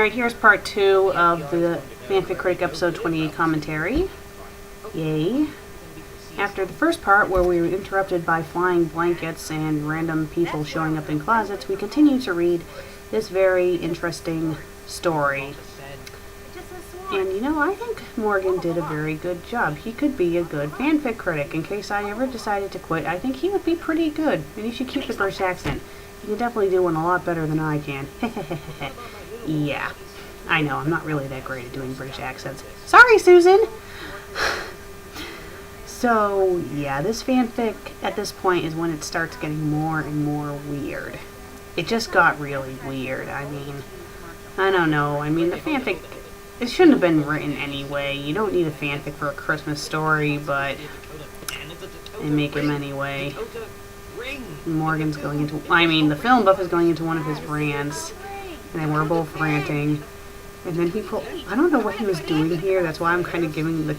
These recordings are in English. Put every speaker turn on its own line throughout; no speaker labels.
Alright, here's part 2 of the FanFic Critic episode 28 commentary. Yay. After the first part, where we were interrupted by flying blankets and random people showing up in closets, we continue to read this very interesting story. And you know, I think Morgan did a very good job. He could be a good fanfic critic. In case I ever decided to quit, I think he would be pretty good. And he should keep the British accent. He can definitely do one a lot better than I can. Yeah, I know, I'm not really that great at doing British accents. Sorry, Susan! So, yeah, this fanfic at this point is when it starts getting more and more weird. It just got really weird. I mean, I don't know. I mean, the fanfic, it shouldn't have been written anyway. You don't need a fanfic for a Christmas story, but they make him anyway. Morgan's going into, I mean, the film buff is going into one of his rants, and then we're both ranting, and then he I don't know what he was doing here. That's why I'm kind of giving the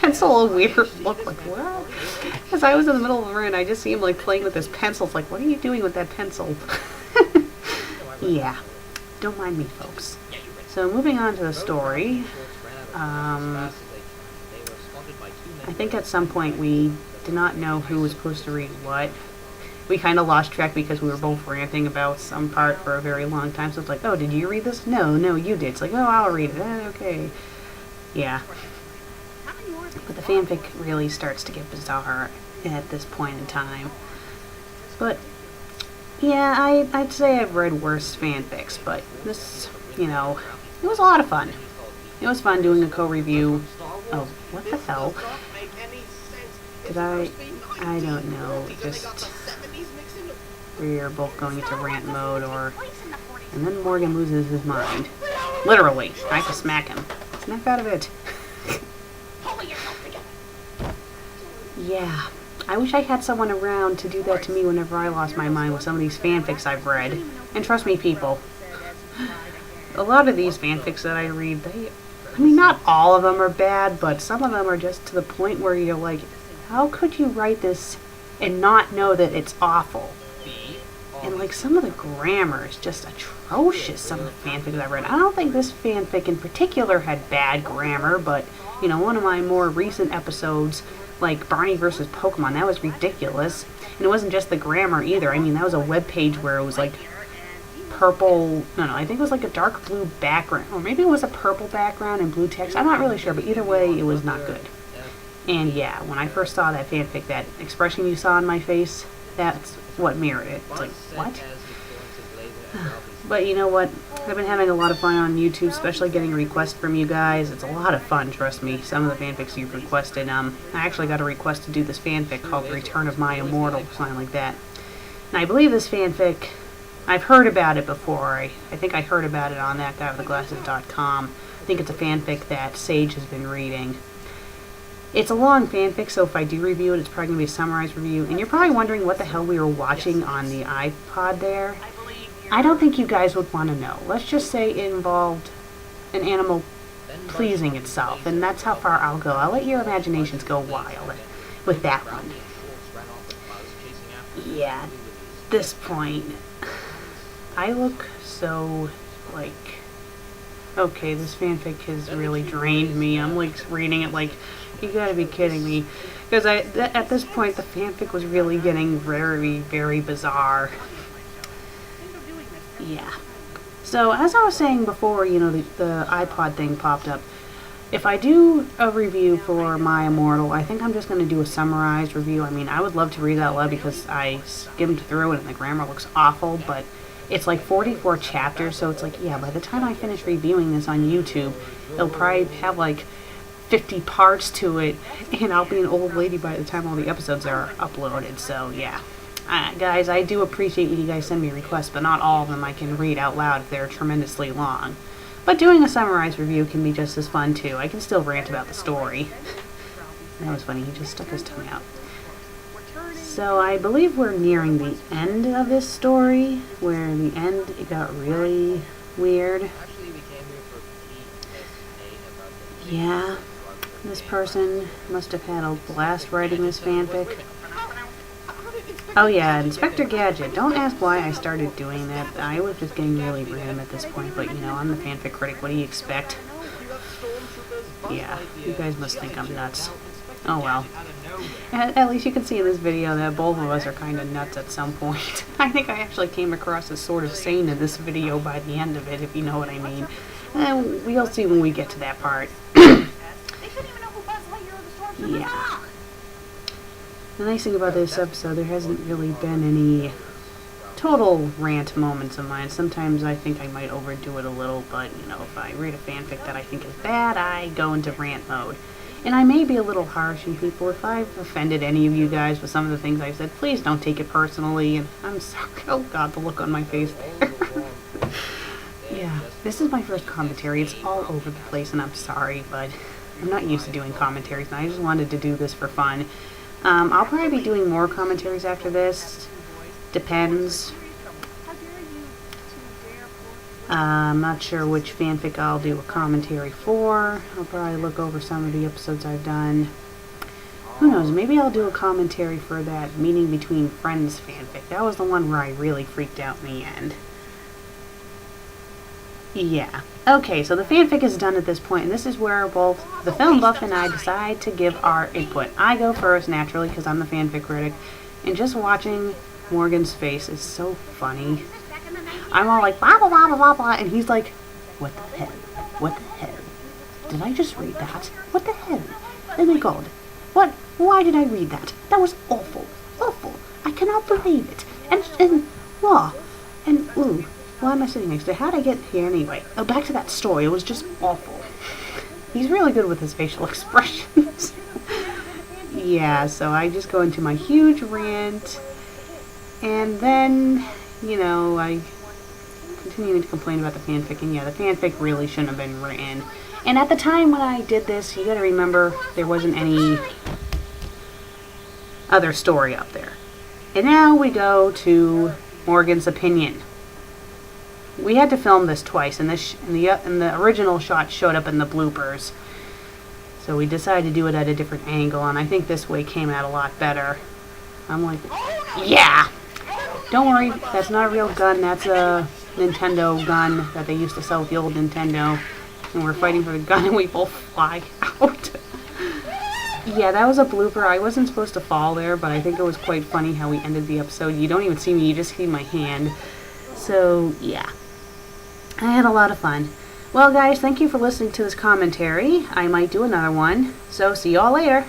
pencil a weird look, like, what? As I was in the middle of the rant, I just see him, like, playing with his pencil. It's like, what are you doing with that pencil? Yeah, don't mind me, folks. So, moving on to the story, I think at some point we did not know who was supposed to read what. We kind of lost track because we were both ranting about some part for a very long time. So it's like, oh, did you read this? No, you did. It's like, oh, I'll read it. Okay. Yeah. But the fanfic really starts to get bizarre at this point in time. But, yeah, I'd say I've read worse fanfics. But this, you know, it was a lot of fun. It was fun doing a co-review. Oh, what the hell? Did I don't know, just we are both going into rant mode, and then Morgan loses his mind. Literally, I have to smack him. Snap out of it. Yeah, I wish I had someone around to do that to me whenever I lost my mind with some of these fanfics I've read. And trust me, people, a lot of these fanfics that I read, I mean, not all of them are bad, but some of them are just to the point where you're like, how could you write this and not know that it's awful? And like, some of the grammar is just atrocious, some of the fanfics I've read. I don't think this fanfic in particular had bad grammar, but, you know, one of my more recent episodes, like Barney vs. Pokemon, that was ridiculous. And it wasn't just the grammar either. I mean, that was a web page where it was like purple, I think it was like a dark blue background, or maybe it was a purple background and blue text. I'm not really sure, but either way, it was not good. And yeah, when I first saw that fanfic, that expression you saw on my face, that's what mirrored it. It's like, what? But you know what? I've been having a lot of fun on YouTube, especially getting requests from you guys. It's a lot of fun, trust me. Some of the fanfics you've requested. I actually got a request to do this fanfic called Return of My Immortal, something like that. And I believe this fanfic, I've heard about it before. I think I heard about it on thatguywiththeglasses.com. I think it's a fanfic that Sage has been reading. It's a long fanfic, so if I do review it, it's probably going to be a summarized review. And you're probably wondering what the hell we were watching on the iPod there. I don't think you guys would want to know. Let's just say it involved an animal pleasing itself, and that's how far I'll go. I'll let your imaginations go wild with that one. Yeah, at this point, I look so, like, okay, this fanfic has really drained me. I'm, like, reading it like, you gotta be kidding me. Because at this point, the fanfic was really getting very, very bizarre. Yeah. So, as I was saying before, you know, the iPod thing popped up. If I do a review for My Immortal, I think I'm just going to do a summarized review. I mean, I would love to read that aloud because I skimmed through it and the grammar looks awful, but it's like 44 chapters, so it's like, yeah, by the time I finish reviewing this on YouTube, it'll probably have like 50 parts to it, and I'll be an old lady by the time all the episodes are uploaded, so yeah. Guys, I do appreciate when you guys send me requests, but not all of them I can read out loud if they're tremendously long. But doing a summarized review can be just as fun, too. I can still rant about the story. That was funny, he just stuck his tongue out. So I believe we're nearing the end of this story, where in the end it got really weird. Yeah, this person must have had a blast writing this fanfic. Oh yeah, Inspector Gadget. Don't ask why I started doing that. I was just getting really random at this point, but you know, I'm the FanFic Critic. What do you expect? Yeah, you guys must think I'm nuts. Oh well. At least you can see in this video that both of us are kind of nuts at some point. I think I actually came across as sort of sane in this video by the end of it, if you know what I mean. And we'll see when we get to that part. Yeah. The nice thing about this episode, there hasn't really been any total rant moments of mine. Sometimes I think I might overdo it a little, but, you know, if I read a fanfic that I think is bad, I go into rant mode. And I may be a little harsh on people. If I've offended any of you guys with some of the things I've said, please don't take it personally. And I'm sorry. Oh, God, the look on my face there. Yeah, this is my first commentary. It's all over the place, and I'm sorry, but I'm not used to doing commentaries, and I just wanted to do this for fun. I'll probably be doing more commentaries after this. Depends. I'm not sure which fanfic I'll do a commentary for. I'll probably look over some of the episodes I've done. Who knows, maybe I'll do a commentary for that Meeting Between Friends fanfic. That was the one where I really freaked out in the end. Yeah. Okay, so the fanfic is done at this point, and this is where both the film buff and I decide to give our input. I go first, naturally, because I'm the fanfic critic, and just watching Morgan's face is so funny. I'm all like, blah, blah, blah, blah, blah, blah, and he's like, what the hell? What the hell? Did I just read that? What the hell? Oh my God. What? Why did I read that? That was awful. Awful. I cannot believe it. And, wow. And, ooh. Why am I sitting next to it? How'd I get here anyway? Oh, back to that story. It was just awful. He's really good with his facial expressions. Yeah, so I just go into my huge rant. And then, you know, I continue to complain about the fanfic. And yeah, the fanfic really shouldn't have been written. And at the time when I did this, you gotta remember, there wasn't any other story up there. And now we go to Morgan's opinion. We had to film this twice, and the original shot showed up in the bloopers. So we decided to do it at a different angle, and I think this way came out a lot better. I'm like, yeah! Don't worry, that's not a real gun, that's a Nintendo gun that they used to sell with the old Nintendo. And we're fighting for the gun, and we both fly out. Yeah, that was a blooper. I wasn't supposed to fall there, but I think it was quite funny how we ended the episode. You don't even see me, you just see my hand. So, yeah. I had a lot of fun. Well, guys, thank you for listening to this commentary. I might do another one. So, see y'all later.